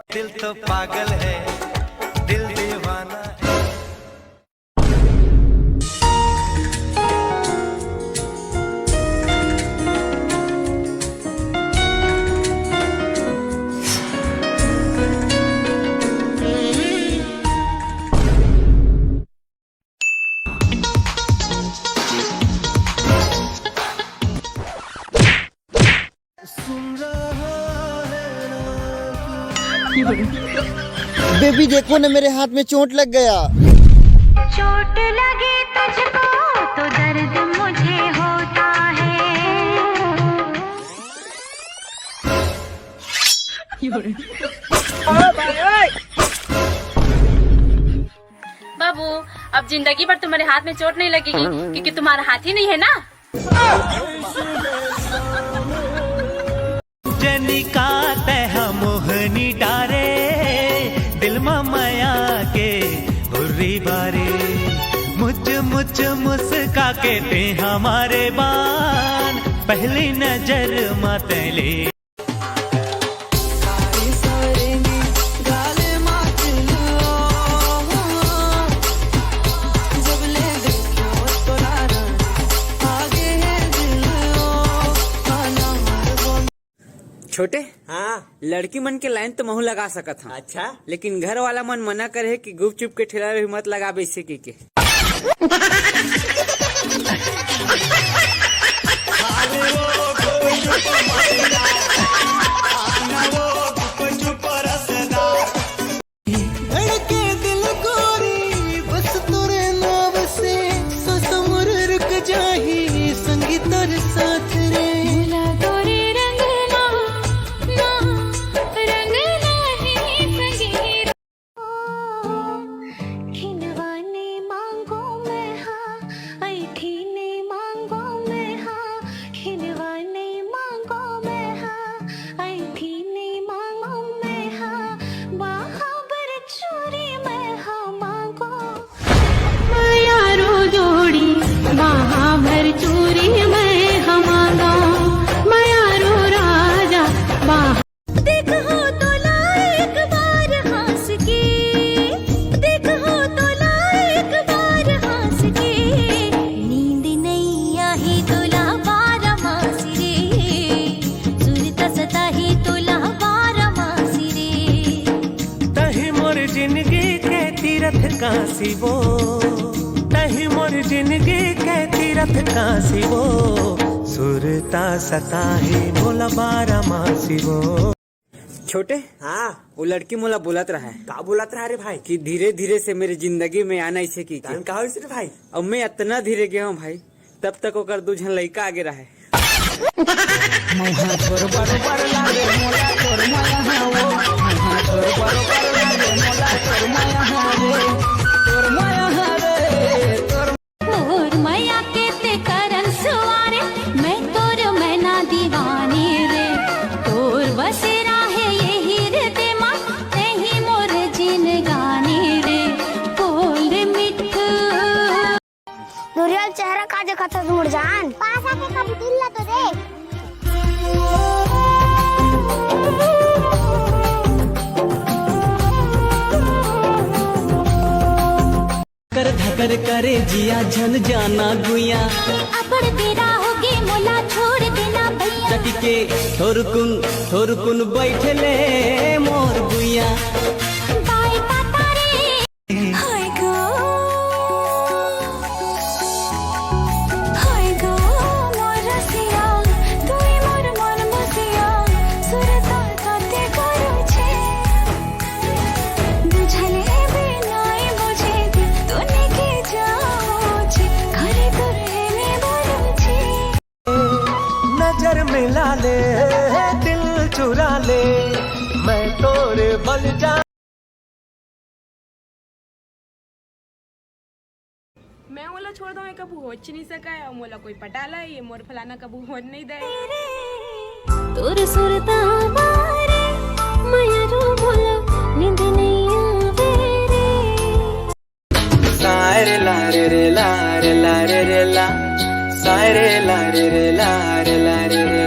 दिल तो पागल है, दिल दीवाना है। बेबी देखो ना, मेरे हाथ में चोट लग गया। चोट लगी तुझको तो दर्द मुझे होता है। बाबू, अब जिंदगी भर तुम्हारे हाथ में चोट नहीं लगेगी क्योंकि तुम्हारा हाथ ही नहीं है ना। जनिका तह मोहनी डारे दिल माया के बुरी बारे मुझ मुस्का के ते हमारे बान पहली नजर मतले छोटे, हाँ लड़की मन के लाइन तो महू लगा सकत था। अच्छा, लेकिन घर वाला मन मना करे कि गुप चुप के ठेला भी मत लगा बेसे के। जिंदगी के तीरथ काशी वो तही मोर जिंदगी के तीरथ काशी वो सुरता सता ही मोला बारा मासी वो। छोटे, हाँ वो लड़की मोला बोलत रहा है। का बोलत रहा रे भाई? कि धीरे धीरे से मेरे जिंदगी में आना इसे की का रे भाई। अब मैं इतना धीरे गया हूँ भाई, तब तक ओकर दू झन लड़का आगे रहा है। तोर माया के ते करन सुवारे मैं तोर मैना दीवानी रे। तोर बसेरा है यही हृदय मां नहीं मोर जिन गानी रे। बोल मिठू नूरियल चेहरा का देखा था मुरजान, पास आके कब दिल ला तो देख। धकर करे जिया झन जाना गुया अबड़ तेरा होगे मोला छोड़ देना भैया। के थोर कुन बैठले मोर गुया बाई पाता रे हाय गो मोर रसिया तुई मोर मन मसिया सुरता काते करू छे बुझले बिनाई बुझे तूने के जाओ छे घरे तोरे ने बोलू छे। नजर मिला ले दिल चुरा ले मैं तोरे बल जा। मैं मोला छोड़ दो, कबू हो नहीं सका है और मोला कोई पटाला है ये मोर फलाना कबू हो नहीं दे। तोर सुरता मारे माया रो बोला नींद नहीं आवे रे। सारे लारे रे लारे लारे रे ला सारे लारे रे लारे लारे रे